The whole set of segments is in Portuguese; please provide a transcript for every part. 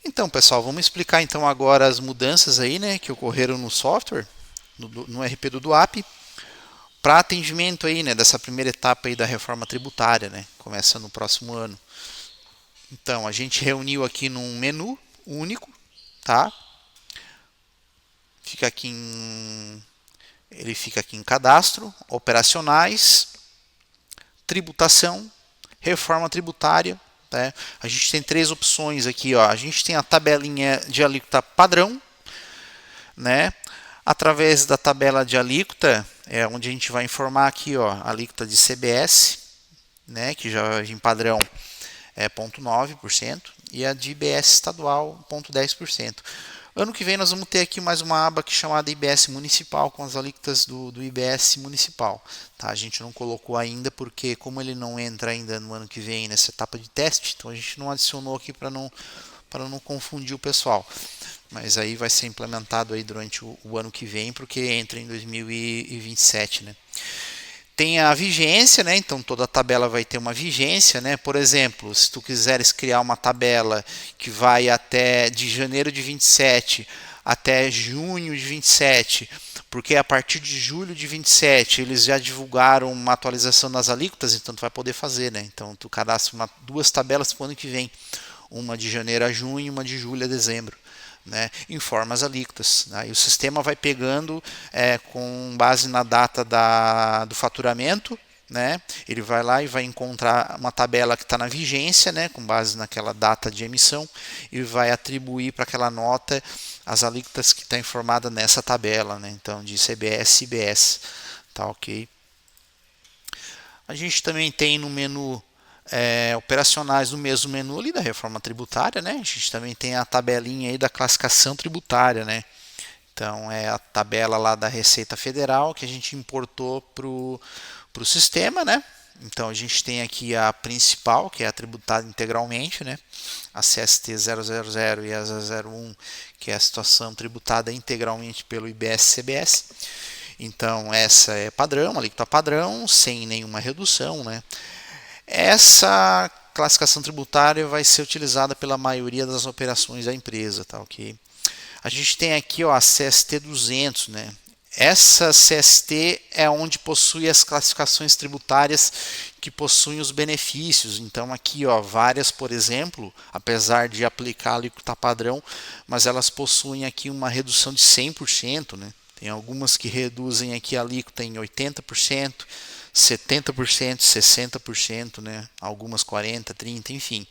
Então, pessoal, vamos explicar então agora as mudanças aí, né, que ocorreram no software, no RP do DUAP, para atendimento aí, né, dessa primeira etapa aí da reforma tributária, né, começa no próximo ano. Então, a gente reuniu aqui num menu único, tá? Fica aqui ele fica aqui em cadastro, operacionais, tributação, reforma tributária. Né? A gente tem três opções aqui. Ó. A gente tem a tabelinha de alíquota padrão, né? Através da tabela de alíquota, é onde a gente vai informar aqui, ó, a alíquota de CBS, né, que já em padrão é 0,9%, e a de IBS estadual 0,10%. Ano que vem nós vamos ter aqui mais uma aba que é chamada IBS municipal, com as alíquotas do IBS municipal. Tá? A gente não colocou ainda porque como ele não entra ainda no ano que vem nessa etapa de teste, então a gente não adicionou aqui para não confundir o pessoal. Mas aí vai ser implementado aí durante o ano que vem, porque entra em 2027, né? Tem a vigência, né? Então toda a tabela vai ter uma vigência, né? Por exemplo, se tu quiseres criar uma tabela que vai até de janeiro de 27 até junho de 27, porque a partir de julho de 27 eles já divulgaram uma atualização das alíquotas, então tu vai poder fazer, né? Então tu cadastra duas tabelas para o ano que vem, uma de janeiro a junho e uma de julho a dezembro. Né, informa as alíquotas. Né, e o sistema vai pegando com base na data do faturamento, né, ele vai lá e vai encontrar uma tabela que está na vigência, né, com base naquela data de emissão, e vai atribuir para aquela nota as alíquotas que está informada nessa tabela, né, então de CBS e IBS. Tá ok? A gente também tem no menu operacionais no mesmo menu ali da reforma tributária, né? A gente também tem a tabelinha aí da classificação tributária, né? Então é a tabela lá da Receita Federal que a gente importou para o sistema, né? Então a gente tem aqui a principal, que é a tributada integralmente, né? A CST 000 e a 001, que é a situação tributada integralmente pelo IBS-CBS. Então essa é padrão, alíquota padrão, sem nenhuma redução, né? Essa classificação tributária vai ser utilizada pela maioria das operações da empresa, tá ok? A gente tem aqui ó, a CST 200, né? Essa CST é onde possui as classificações tributárias que possuem os benefícios. Então aqui ó, várias, por exemplo, apesar de aplicar a alíquota padrão, mas elas possuem aqui uma redução de 100%, né? Tem algumas que reduzem aqui a alíquota em 80%, 70%, 60%, né? Algumas 40%, 30%, enfim.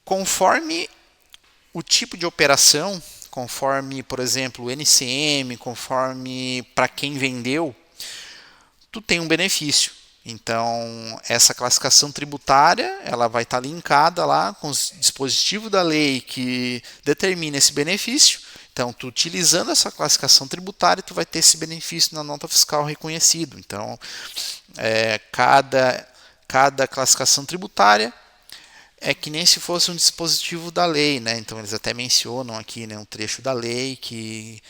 Conforme o tipo de operação, conforme, por exemplo, o NCM, conforme para quem vendeu, tu tem um benefício. Então, essa classificação tributária, ela vai estar linkada lá com os dispositivos da lei que determina esse benefício. Então, tu utilizando essa classificação tributária, tu vai ter esse benefício na nota fiscal reconhecido. Então, cada classificação tributária é que nem se fosse um dispositivo da lei, né? Então, eles até mencionam aqui, né, um trecho da lei que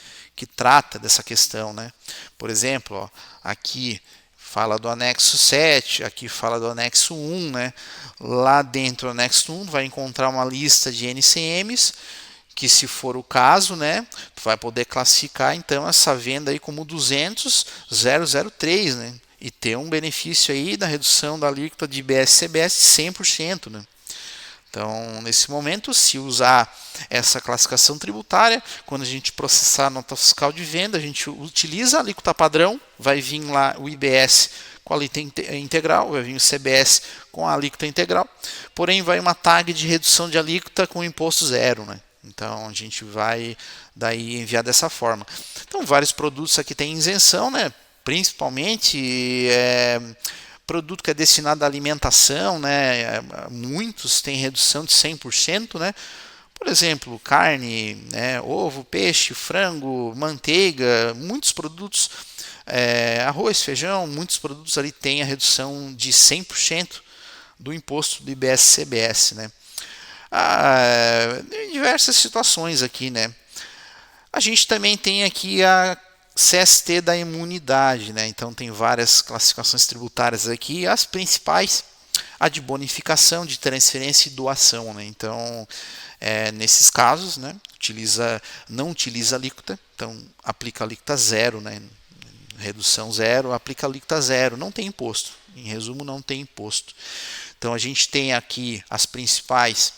trata dessa questão, né? Por exemplo, ó, aqui fala do anexo 7, aqui fala do anexo 1, né? Lá dentro do anexo 1 vai encontrar uma lista de NCMs, que se for o caso, né, tu vai poder classificar então essa venda aí como 200.003, né, e ter um benefício aí da redução da alíquota de IBS-CBS de 100%, né. Então, nesse momento, se usar essa classificação tributária, quando a gente processar a nota fiscal de venda, a gente utiliza a alíquota padrão, vai vir lá o IBS com a alíquota integral, vai vir o CBS com a alíquota integral, porém vai uma tag de redução de alíquota com imposto zero, né. Então a gente vai daí enviar dessa forma. Então vários produtos aqui têm isenção, né? Principalmente produto que é destinado à alimentação, né? Muitos têm redução de 100%, né? Por exemplo, carne, né? Ovo, peixe, frango, manteiga, muitos produtos, arroz, feijão, muitos produtos ali têm a redução de 100% do imposto do IBS-CBS, né? Em diversas situações aqui, né? A gente também tem aqui a CST da imunidade, né? Então tem várias classificações tributárias aqui, as principais. a de bonificação, de transferência e doação, né? Então, nesses casos, né, não utiliza alíquota, então aplica alíquota zero, né? Redução zero, aplica alíquota zero, não tem imposto. Em resumo, não tem imposto. Então a gente tem aqui as principais: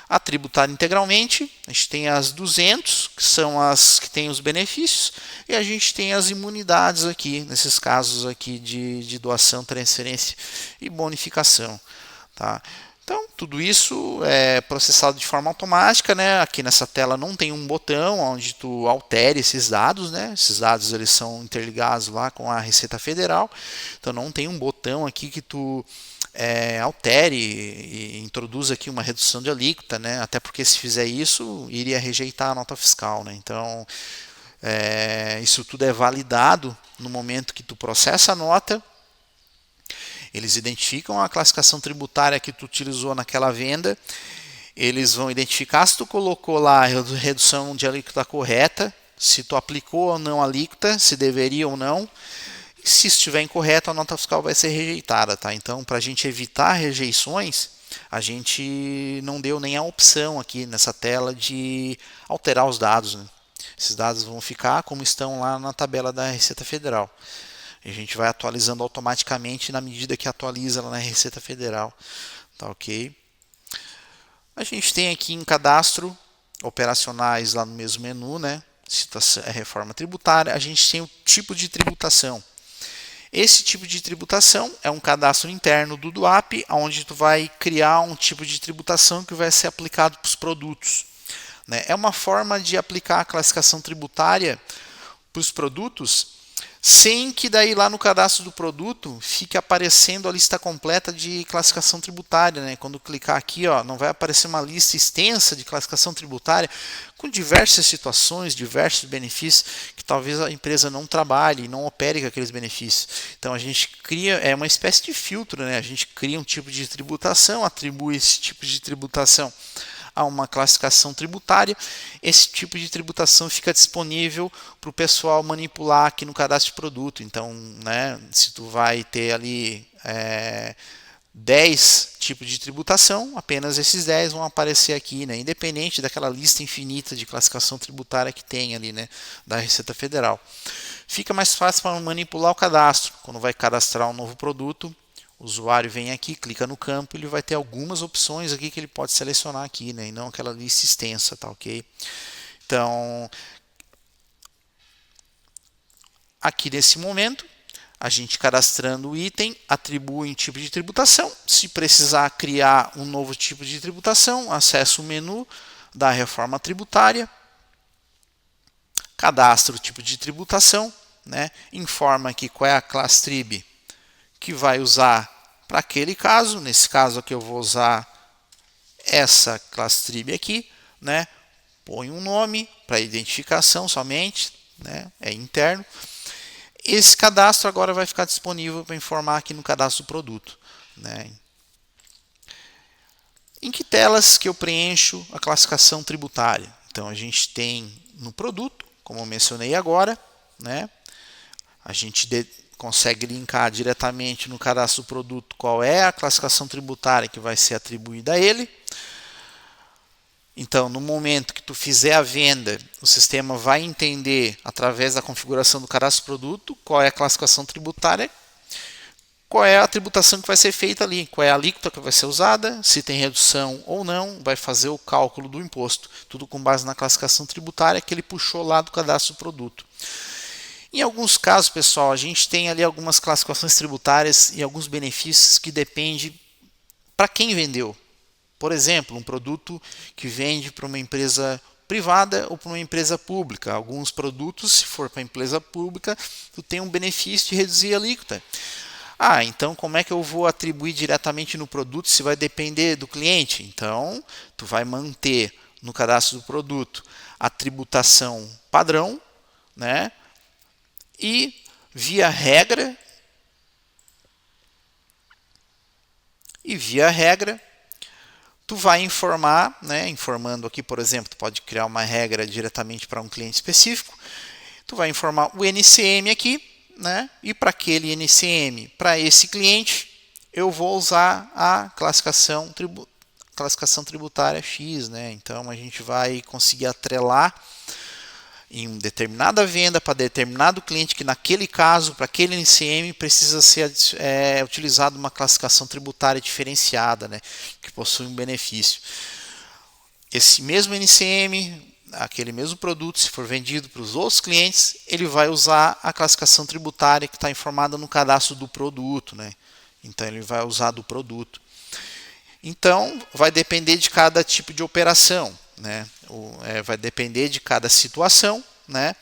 a tributar integralmente, a gente tem as 200, que são as que têm os benefícios, e a gente tem as imunidades aqui, nesses casos aqui de doação, transferência e bonificação. Tá? Então, tudo isso é processado de forma automática, né? Aqui nessa tela não tem um botão onde tu altere esses dados, né? Esses dados eles são interligados lá com a Receita Federal, então não tem um botão aqui que tu altere e introduza aqui uma redução de alíquota, né? Até porque se fizer isso, iria rejeitar a nota fiscal, né? Então, isso tudo é validado no momento que tu processa a nota. Eles identificam a classificação tributária que tu utilizou naquela venda, eles vão identificar se tu colocou lá a redução de alíquota correta, se tu aplicou ou não a alíquota, se deveria ou não. E se estiver incorreto, a nota fiscal vai ser rejeitada. Tá? Então, para a gente evitar rejeições, a gente não deu nem a opção aqui nessa tela de alterar os dados, né? Esses dados vão ficar como estão lá na tabela da Receita Federal. A gente vai atualizando automaticamente na medida que atualiza lá na Receita Federal. Tá ok? A gente tem aqui em cadastro operacionais lá no mesmo menu, né? Reforma tributária. A gente tem o tipo de tributação. Esse tipo de tributação é um cadastro interno do DUAP, onde tu vai criar um tipo de tributação que vai ser aplicado para os produtos. Né? É uma forma de aplicar a classificação tributária para os produtos, sem que daí lá no cadastro do produto fique aparecendo a lista completa de classificação tributária, né? Quando clicar aqui, ó, não vai aparecer uma lista extensa de classificação tributária com diversas situações, diversos benefícios que talvez a empresa não trabalhe, não opere com aqueles benefícios. Então a gente cria, uma espécie de filtro, né? A gente cria um tipo de tributação, atribui esse tipo de tributação a uma classificação tributária. Esse tipo de tributação fica disponível para o pessoal manipular aqui no cadastro de produto. Então, né, se tu vai ter ali 10 tipos de tributação, apenas esses 10 vão aparecer aqui, né, independente daquela lista infinita de classificação tributária que tem ali, né, da Receita Federal. Fica mais fácil para manipular o cadastro. Quando vai cadastrar um novo produto, o usuário vem aqui, clica no campo, ele vai ter algumas opções aqui que ele pode selecionar aqui, né? E não aquela lista extensa, tá ok? Então, aqui nesse momento, a gente cadastrando o item, atribui um tipo de tributação. Se precisar criar um novo tipo de tributação, acessa o menu da reforma tributária, cadastra o tipo de tributação, né? Informa aqui qual é a classe TRIB que vai usar para aquele caso. Nesse caso aqui eu vou usar essa classe TRIB aqui, né? Põe um nome para identificação somente, né? É interno. Esse cadastro agora vai ficar disponível para informar aqui no cadastro do produto, né? Em que telas que eu preencho a classificação tributária? Então a gente tem no produto, como eu mencionei agora, né? A gente consegue linkar diretamente no cadastro do produto qual é a classificação tributária que vai ser atribuída a ele. Então, no momento que tu fizer a venda, o sistema vai entender, através da configuração do cadastro do produto, qual é a classificação tributária, qual é a tributação que vai ser feita ali, qual é a alíquota que vai ser usada, se tem redução ou não, vai fazer o cálculo do imposto, tudo com base na classificação tributária que ele puxou lá do cadastro do produto. Em alguns casos, pessoal, a gente tem ali algumas classificações tributárias e alguns benefícios que dependem para quem vendeu. Por exemplo, um produto que vende para uma empresa privada ou para uma empresa pública. Alguns produtos, se for para a empresa pública, tu tem um benefício de reduzir a alíquota. Então como é que eu vou atribuir diretamente no produto se vai depender do cliente? Então, tu vai manter no cadastro do produto a tributação padrão, né? E via regra, tu vai informar, né, informando aqui, por exemplo, tu pode criar uma regra diretamente para um cliente específico, tu vai informar o NCM aqui, né, e para aquele NCM, para esse cliente, eu vou usar a classificação tributária X, né? Então a gente vai conseguir atrelar em determinada venda para determinado cliente que naquele caso, para aquele NCM, precisa ser utilizado uma classificação tributária diferenciada, né? Que possui um benefício. Esse mesmo NCM, aquele mesmo produto, se for vendido para os outros clientes, ele vai usar a classificação tributária que está informada no cadastro do produto, né? Então ele vai usar do produto. Então vai depender de cada tipo de operação, né? Vai depender de cada situação, né?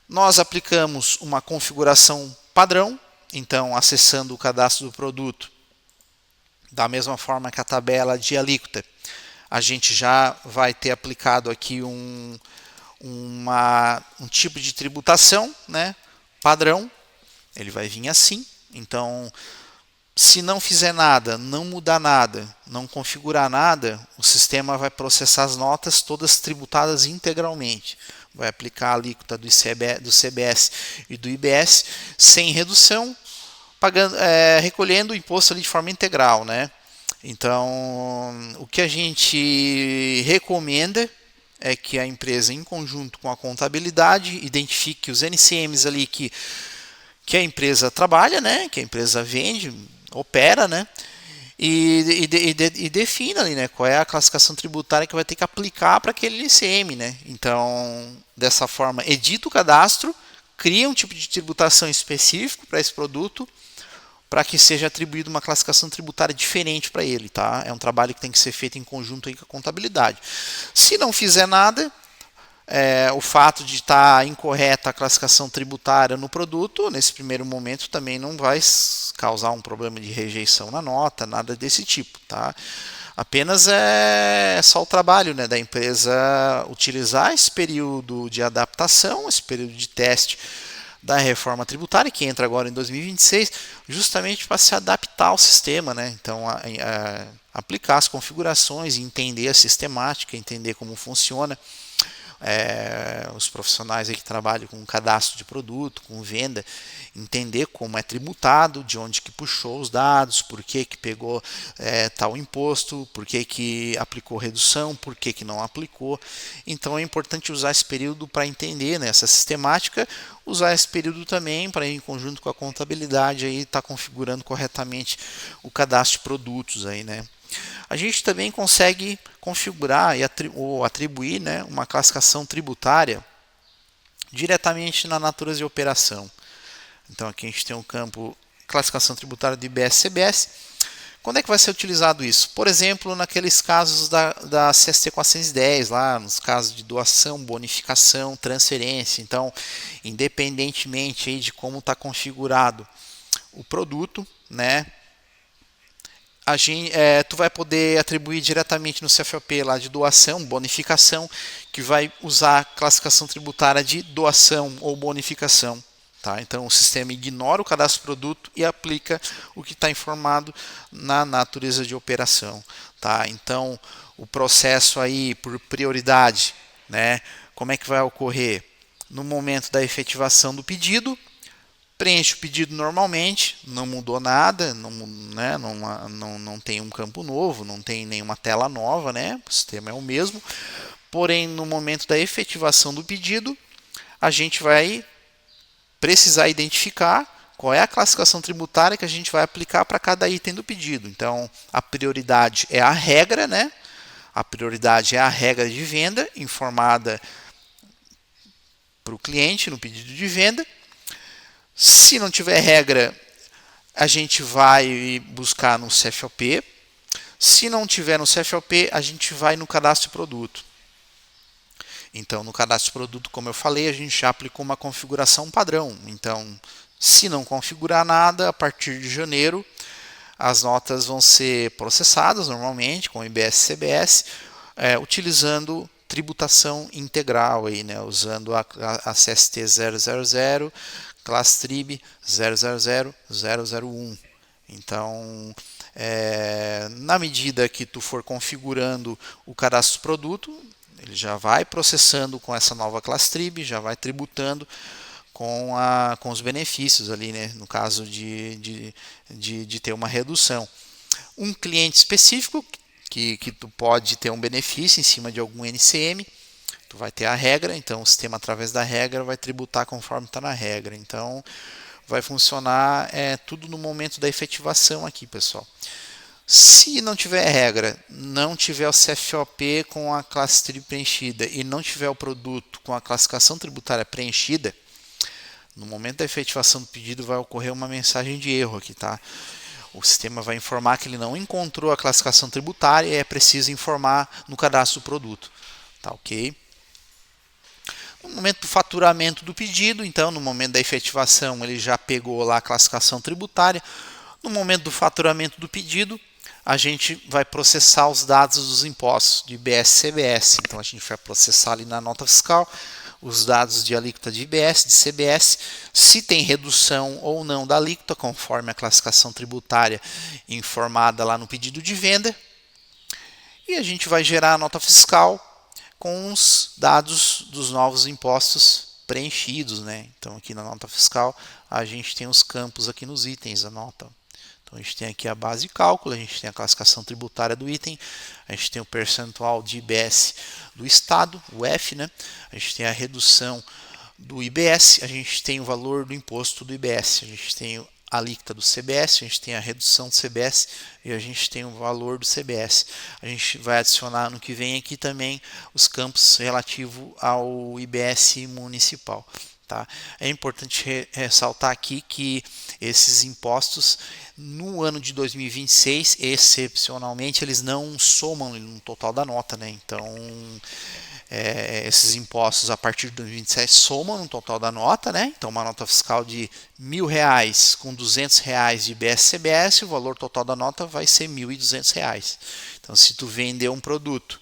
Nós aplicamos uma configuração padrão, então acessando o cadastro do produto, da mesma forma que a tabela de alíquota, a gente já vai ter aplicado aqui um tipo de tributação, né, padrão. Ele vai vir assim. Então, se não fizer nada, não mudar nada, não configurar nada, o sistema vai processar as notas todas tributadas integralmente. Vai aplicar a alíquota do CBS e do IBS sem redução, recolhendo o imposto ali de forma integral, né? Então, o que a gente recomenda é que a empresa, em conjunto com a contabilidade, identifique os NCMs ali que a empresa trabalha, né? Que a empresa vende, opera, né? E defina ali, né? Qual é a classificação tributária que vai ter que aplicar para aquele NCM, né? Então, dessa forma, edita o cadastro, cria um tipo de tributação específico para esse produto, para que seja atribuída uma classificação tributária diferente para ele, tá? É um trabalho que tem que ser feito em conjunto aí com a contabilidade. Se não fizer nada, o fato de estar incorreta a classificação tributária no produto, nesse primeiro momento também não vai causar um problema de rejeição na nota, nada desse tipo, tá? Apenas é só o trabalho, né, da empresa utilizar esse período de adaptação, esse período de teste da reforma tributária, que entra agora em 2026, justamente para se adaptar ao sistema, né? Então, aplicar as configurações, entender a sistemática, entender como funciona. Os profissionais aí que trabalham com cadastro de produto, com venda, entender como é tributado, de onde que puxou os dados, por que pegou tal imposto, por que aplicou redução, por que não aplicou. Então é importante usar esse período para entender, né, essa sistemática, usar esse período também para, em conjunto com a contabilidade, estar configurando corretamente o cadastro de produtos aí, né? A gente também consegue configurar ou atribuir, né, uma classificação tributária diretamente na natureza de operação. Então aqui a gente tem um campo classificação tributária do IBS-CBS. Quando é que vai ser utilizado isso? Por exemplo, naqueles casos da CST 410, lá nos casos de doação, bonificação, transferência. Então, independentemente aí de como está configurado o produto, né, tu vai poder atribuir diretamente no CFOP lá de doação, bonificação, que vai usar a classificação tributária de doação ou bonificação. Tá? Então o sistema ignora o cadastro do produto e aplica o que está informado na natureza de operação. Tá? Então o processo aí por prioridade, né? Como é que vai ocorrer? No momento da efetivação do pedido, preenche o pedido normalmente, não mudou nada, não tem um campo novo, não tem nenhuma tela nova, né? O sistema é o mesmo. Porém, no momento da efetivação do pedido, a gente vai precisar identificar qual é a classificação tributária que a gente vai aplicar para cada item do pedido. Então, a prioridade é a regra, né? A prioridade é a regra de venda informada para o cliente no pedido de venda. Se não tiver regra, a gente vai buscar no CFOP. Se não tiver no CFOP, a gente vai no cadastro de produto. Então, no cadastro de produto, como eu falei, a gente já aplicou uma configuração padrão. Então, se não configurar nada, a partir de janeiro, as notas vão ser processadas normalmente com IBS-CBS, utilizando tributação integral, aí, né, usando a CST 000, Class Trib 000-001. Então, na medida que tu for configurando o cadastro do produto, ele já vai processando com essa nova Class Trib, já vai tributando com os benefícios ali, né? No caso de ter uma redução. Um cliente específico que tu pode ter um benefício em cima de algum NCM, tu vai ter a regra, então o sistema através da regra vai tributar conforme está na regra. Então vai funcionar tudo no momento da efetivação aqui, pessoal. Se não tiver regra, não tiver o CFOP com a classe TRI preenchida e não tiver o produto com a classificação tributária preenchida, no momento da efetivação do pedido vai ocorrer uma mensagem de erro aqui, tá? O sistema vai informar que ele não encontrou a classificação tributária e é preciso informar no cadastro do produto, tá ok? No momento do faturamento do pedido, então, no momento da efetivação, ele já pegou lá a classificação tributária. No momento do faturamento do pedido, a gente vai processar os dados dos impostos de IBS e CBS. Então, a gente vai processar ali na nota fiscal os dados de alíquota de IBS, de CBS, se tem redução ou não da alíquota, conforme a classificação tributária informada lá no pedido de venda. E a gente vai gerar a nota fiscal com os dados dos novos impostos preenchidos, né? Então, aqui na nota fiscal, a gente tem os campos aqui nos itens da nota. Então, a gente tem aqui a base de cálculo, a gente tem a classificação tributária do item, a gente tem o percentual de IBS do Estado, o F, né? A gente tem a redução do IBS, a gente tem o valor do imposto do IBS, a gente tem a alíquota do CBS, a gente tem a redução do CBS e a gente tem o valor do CBS. A gente vai adicionar no que vem aqui também os campos relativos ao IBS municipal. Tá? É importante ressaltar aqui que esses impostos no ano de 2026, excepcionalmente, eles não somam no total da nota, né? Então, esses impostos a partir de 2027 somam no total da nota, né? Então, uma nota fiscal de R$ 1.000 com R$ 200 de IBS-CBS, o valor total da nota vai ser R$ 1.200. Então, se tu vender um produto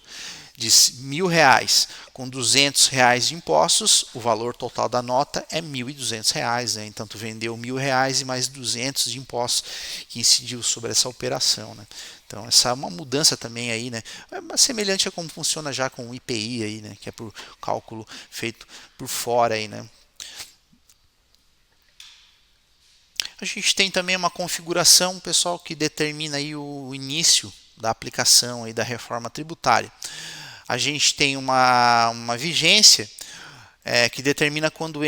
de R$ 1.000 com R$ 200 de impostos, o valor total da nota é R$ 1.200, né? Então tu vendeu R$ 1.000 e mais 200 de impostos que incidiu sobre essa operação, né? Então essa é uma mudança também aí, né? É semelhante a como funciona já com o IPI aí, né? Que é por cálculo feito por fora aí, né? A gente tem também uma configuração, pessoal, que determina aí o início da aplicação aí da reforma tributária. A gente tem uma vigência que determina quando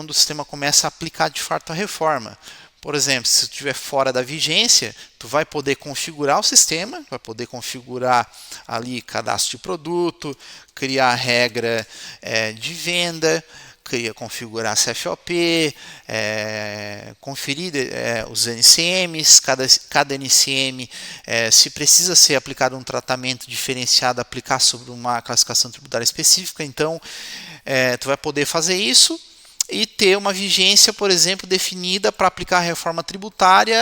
o sistema começa a aplicar de fato a reforma. Por exemplo, se tu estiver fora da vigência, tu vai poder configurar o sistema, vai poder configurar ali cadastro de produto, criar regra de venda, configurar CFOP, conferir os NCMs, cada NCM, se precisa ser aplicado um tratamento diferenciado, aplicar sobre uma classificação tributária específica, então tu vai poder fazer isso e ter uma vigência, por exemplo, definida para aplicar a reforma tributária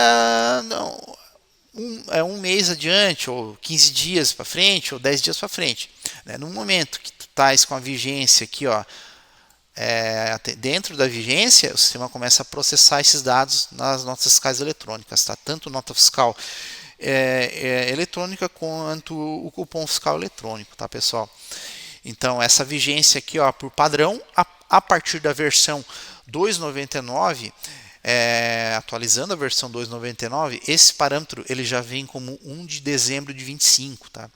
um mês adiante, ou 15 dias para frente, ou 10 dias para frente. Né? No momento que tu estás com a vigência aqui, ó, dentro da vigência, o sistema começa a processar esses dados nas notas fiscais eletrônicas, tá? Tanto nota fiscal eletrônica quanto o cupom fiscal eletrônico, tá, pessoal? Então, essa vigência aqui, ó, por padrão, a partir da versão 2.99, atualizando a versão 2.99, esse parâmetro ele já vem como 1 de dezembro de 25, tá?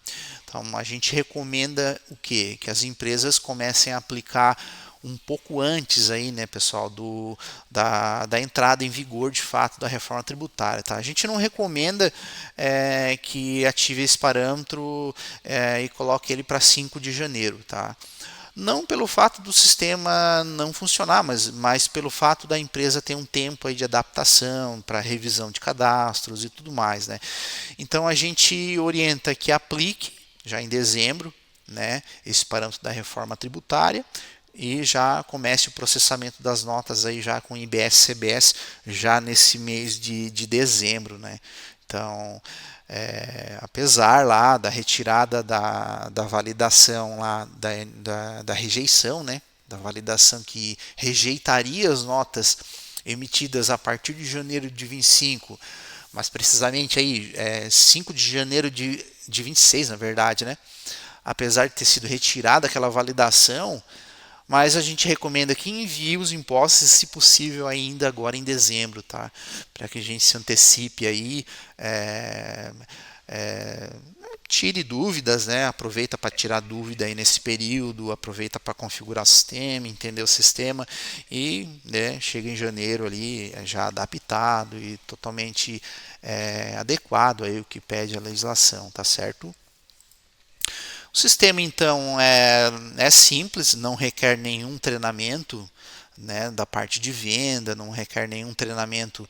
Então, a gente recomenda o quê? Que as empresas comecem a aplicar um pouco antes aí, né, pessoal, da entrada em vigor de fato da reforma tributária, tá? A gente não recomenda que ative esse parâmetro e coloque ele para 5 de janeiro, tá? Não pelo fato do sistema não funcionar, mas pelo fato da empresa ter um tempo aí de adaptação para revisão de cadastros e tudo mais, né? Então a gente orienta que aplique já em dezembro, né, esse parâmetro da reforma tributária, e já comece o processamento das notas aí já com IBS CBS já nesse mês de dezembro, né? Então, apesar lá da retirada da validação lá da rejeição, né? Da validação que rejeitaria as notas emitidas a partir de janeiro de 25, mas precisamente aí 5 de janeiro de 26, na verdade, né? Apesar de ter sido retirada aquela validação, mas a gente recomenda que envie os impostos, se possível, ainda agora em dezembro, tá? Para que a gente se antecipe aí, é, é, tire dúvidas, né? Aproveita para tirar dúvida aí nesse período, aproveita para configurar o sistema, entender o sistema e, né, chega em janeiro ali já adaptado e totalmente adequado aí o que pede a legislação, tá certo? O sistema, então, é simples, não requer nenhum treinamento, né, da parte de venda, não requer nenhum treinamento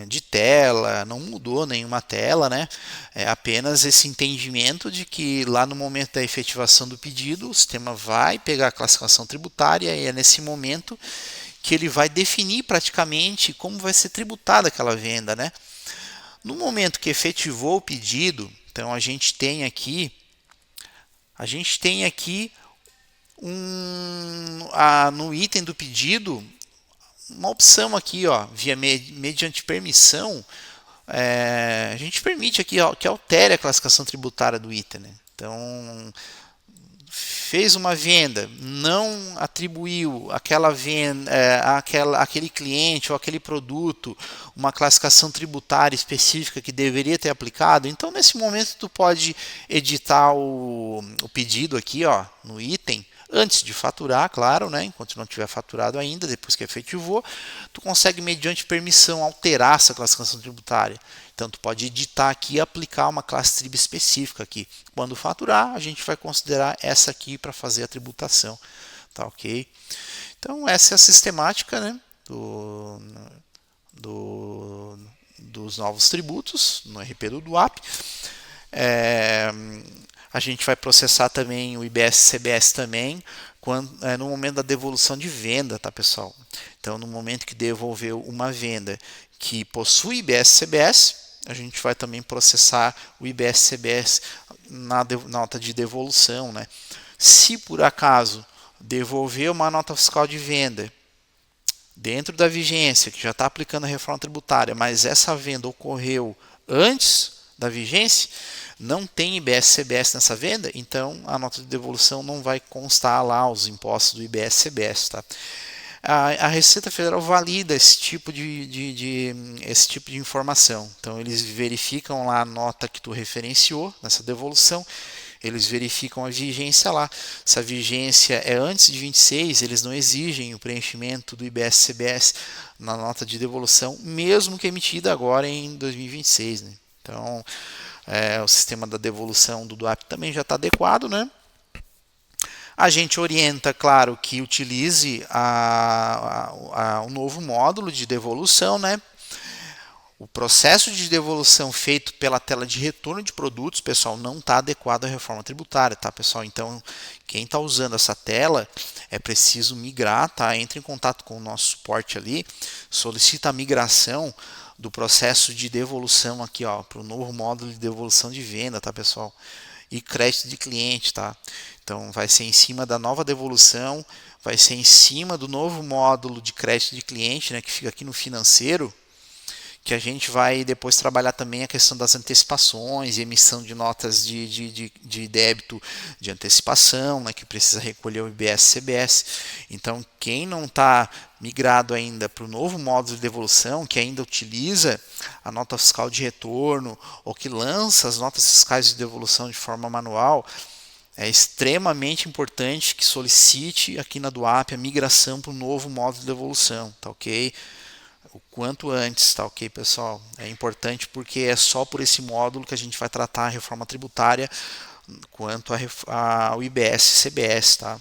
de tela, não mudou nenhuma tela, né? É apenas esse entendimento de que lá no momento da efetivação do pedido, o sistema vai pegar a classificação tributária e é nesse momento que ele vai definir praticamente como vai ser tributada aquela venda, né? No momento que efetivou o pedido, então a gente tem aqui no item do pedido uma opção aqui, ó, mediante permissão, a gente permite aqui, ó, que altere a classificação tributária do item, né? Então, fez uma venda, não atribuiu aquela venda, aquele cliente ou aquele produto uma classificação tributária específica que deveria ter aplicado, então nesse momento tu pode editar o pedido aqui, ó, no item, antes de faturar, claro, né? Enquanto não tiver faturado ainda, depois que efetivou, tu consegue, mediante permissão, alterar essa classificação tributária. Então, tu pode editar aqui e aplicar uma classe trib específica aqui. Quando faturar, a gente vai considerar essa aqui para fazer a tributação. Tá ok? Então, essa é a sistemática, né, dos novos tributos no RP do DUAP. A gente vai processar também o IBS-CBS também no momento da devolução de venda, tá, pessoal? Então, no momento que devolveu uma venda que possui IBS-CBS, a gente vai também processar o IBS-CBS na nota de devolução, né? Se por acaso devolver uma nota fiscal de venda dentro da vigência, que já está aplicando a reforma tributária, mas essa venda ocorreu antes da vigência, não tem IBS-CBS nessa venda, então a nota de devolução não vai constar lá os impostos do IBS-CBS, tá? A Receita Federal valida esse tipo de informação. Então, eles verificam lá a nota que tu referenciou nessa devolução, eles verificam a vigência lá. Se a vigência é antes de 26, eles não exigem o preenchimento do IBS-CBS na nota de devolução, mesmo que emitida agora em 2026. Né? Então, o sistema da devolução do DUAP também já está adequado, né? A gente orienta, claro, que utilize o novo módulo de devolução, né? O processo de devolução feito pela tela de retorno de produtos, pessoal, não está adequado à reforma tributária, tá, pessoal? Então, quem está usando essa tela é preciso migrar, tá? Entre em contato com o nosso suporte ali, solicita a migração do processo de devolução aqui, ó, para o novo módulo de devolução de venda, tá, pessoal? E crédito de cliente, tá? Então, vai ser em cima da nova devolução, vai ser em cima do novo módulo de crédito de cliente, né, que fica aqui no financeiro, que a gente vai depois trabalhar também a questão das antecipações e emissão de notas de débito de antecipação, né, que precisa recolher o IBS-CBS. Então, quem não está migrado ainda para o novo módulo de devolução, que ainda utiliza a nota fiscal de retorno ou que lança as notas fiscais de devolução de forma manual, é extremamente importante que solicite aqui na DUAP a migração para o novo módulo de devolução, tá ok? O quanto antes, tá ok, pessoal? É importante porque é só por esse módulo que a gente vai tratar a reforma tributária quanto ao IBS-CBS, tá?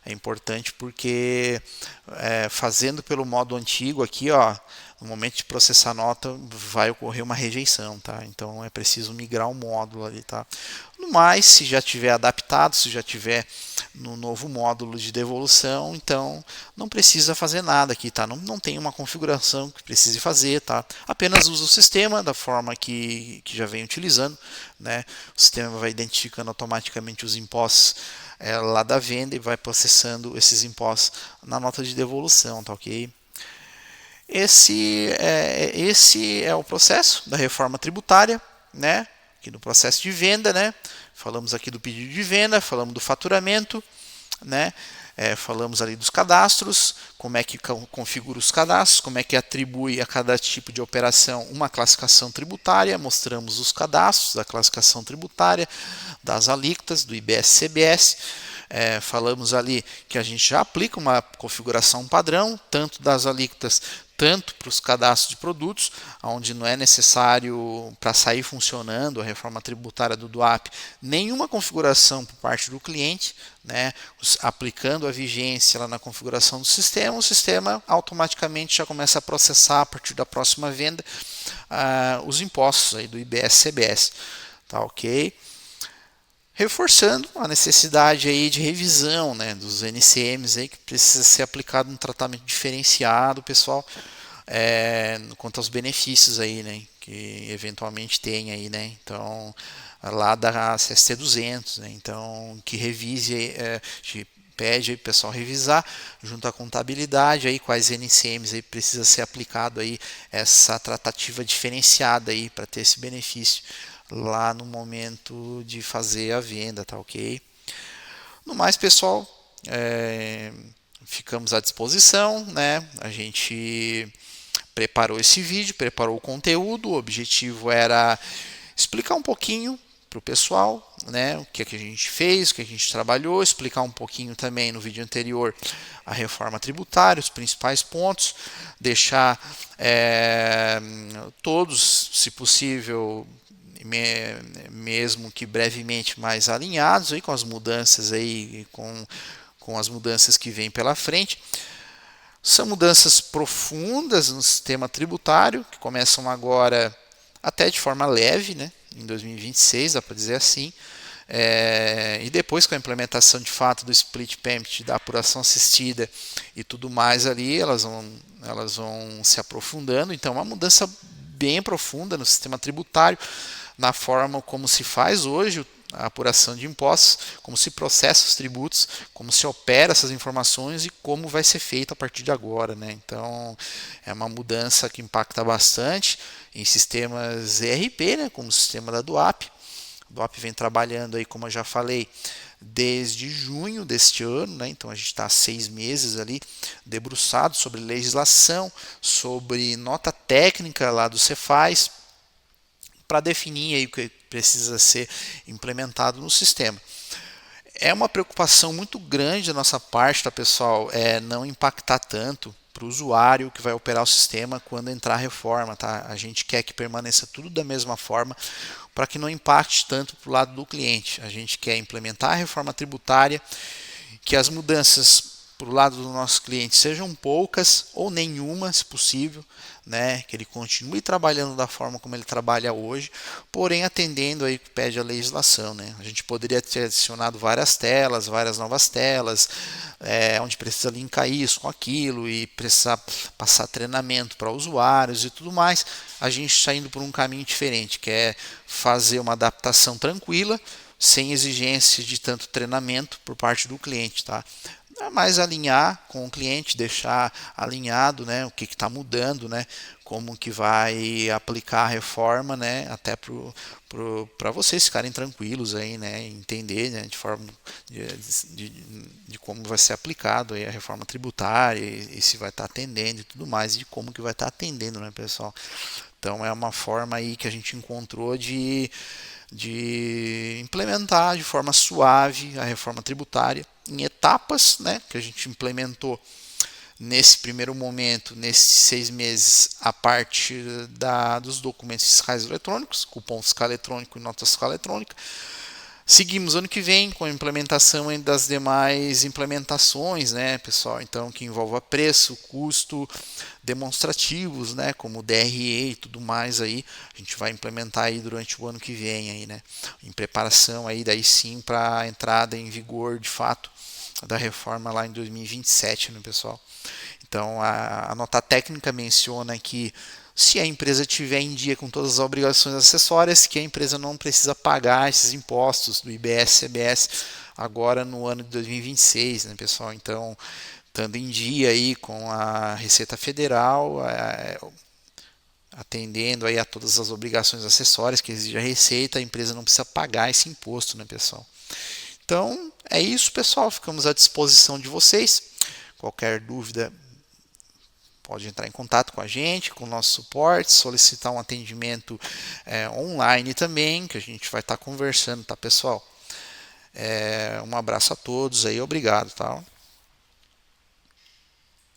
É importante porque fazendo pelo modo antigo aqui, ó, no momento de processar a nota vai ocorrer uma rejeição, tá? Então é preciso migrar o módulo ali, tá? No mais, se já tiver adaptado, se já tiver no novo módulo de devolução, então não precisa fazer nada aqui, tá? Não tem uma configuração que precise fazer, tá? Apenas usa o sistema da forma que já vem utilizando, né? O sistema vai identificando automaticamente os impostos lá da venda e vai processando esses impostos na nota de devolução, tá ok? Esse é o processo da reforma tributária, né? Aqui no processo de venda, né? Falamos aqui do pedido de venda, falamos do faturamento. né? Falamos ali dos cadastros, como é que configura os cadastros, como é que atribui a cada tipo de operação uma classificação tributária, mostramos os cadastros da classificação tributária, das alíquotas, do IBS-CBS. Falamos ali que a gente já aplica uma configuração padrão, tanto das alíquotas, tanto para os cadastros de produtos, onde não é necessário, para sair funcionando a reforma tributária do DUAP, nenhuma configuração por parte do cliente, né? Aplicando a vigência lá na configuração do sistema, o sistema automaticamente já começa a processar a partir da próxima venda os impostos aí do IBS-CBS. Tá ok? Reforçando a necessidade aí de revisão, né, dos NCMs aí, que precisa ser aplicado um tratamento diferenciado, pessoal, quanto aos benefícios aí, né, que eventualmente tem aí, né, então lá da CST 200, né, então que revise, pede aí o pessoal revisar junto à contabilidade aí quais NCMs aí precisa ser aplicado aí essa tratativa diferenciada aí para ter esse benefício lá no momento de fazer a venda, tá ok? No mais, pessoal, ficamos à disposição, né? A gente preparou esse vídeo, preparou o conteúdo, o objetivo era explicar um pouquinho para o pessoal, né, o que, a gente fez, o que a gente trabalhou, explicar um pouquinho também no vídeo anterior a reforma tributária, os principais pontos, deixar todos, se possível, mesmo que brevemente mais alinhados aí com as mudanças aí, com as mudanças que vêm pela frente. São mudanças profundas no sistema tributário, que começam agora até de forma leve, né, em 2026, dá para dizer assim, e depois com a implementação de fato do split payment, da apuração assistida e tudo mais ali, elas vão se aprofundando. Então, uma mudança bem profunda no sistema tributário, na forma como se faz hoje a apuração de impostos, como se processa os tributos, como se opera essas informações e como vai ser feito a partir de agora, né? Então, é uma mudança que impacta bastante em sistemas ERP, né, como o sistema da DUAP. A DUAP vem trabalhando aí, como eu já falei, desde junho deste ano, né? Então a gente está há 6 meses ali debruçado sobre legislação, sobre nota técnica lá do Cefaz, para definir aí o que precisa ser implementado no sistema. É uma preocupação muito grande da nossa parte, tá, pessoal, não impactar tanto para o usuário que vai operar o sistema quando entrar a reforma, tá? A gente quer que permaneça tudo da mesma forma para que não impacte tanto para o lado do cliente. A gente quer implementar a reforma tributária, que as mudanças para o lado do nosso cliente sejam poucas ou nenhuma, se possível, né? Que ele continue trabalhando da forma como ele trabalha hoje, porém atendendo aí o que pede a legislação, né? A gente poderia ter adicionado várias telas, várias novas telas, onde precisa linkar isso com aquilo e precisar passar treinamento para usuários e tudo mais. A gente está indo por um caminho diferente, que é fazer uma adaptação tranquila, sem exigência de tanto treinamento por parte do cliente, tá? Mais alinhar com o cliente, deixar alinhado, né, o que está mudando, né, como que vai aplicar a reforma, né, até para vocês ficarem tranquilos aí, né, entender, né, de forma de como vai ser aplicado aí a reforma tributária e se vai estar atendendo e tudo mais, e de como que vai estar atendendo, né, pessoal. Então é uma forma aí que a gente encontrou de implementar de forma suave a reforma tributária em etapas, né, que a gente implementou nesse primeiro momento, nesses 6 meses, a parte dos documentos fiscais eletrônicos, cupom fiscal eletrônico e nota fiscal eletrônica. Seguimos ano que vem com a implementação das demais implementações, né, pessoal? Então, que envolva preço, custo, demonstrativos, né, como DRE e tudo mais aí. A gente vai implementar aí durante o ano que vem aí, né? Em preparação aí daí sim para a entrada em vigor de fato da reforma lá em 2027, né, pessoal? Então, a nota técnica menciona que se a empresa tiver em dia com todas as obrigações acessórias, que a empresa não precisa pagar esses impostos do IBS, CBS agora no ano de 2026, né, pessoal? Então, estando em dia aí com a Receita Federal, atendendo aí a todas as obrigações acessórias que exige a Receita, a empresa não precisa pagar esse imposto, né, pessoal? Então, é isso, pessoal. Ficamos à disposição de vocês. Qualquer dúvida, pode entrar em contato com a gente, com o nosso suporte, solicitar um atendimento online também, que a gente vai estar conversando, tá, pessoal? Um abraço a todos aí, obrigado, tá?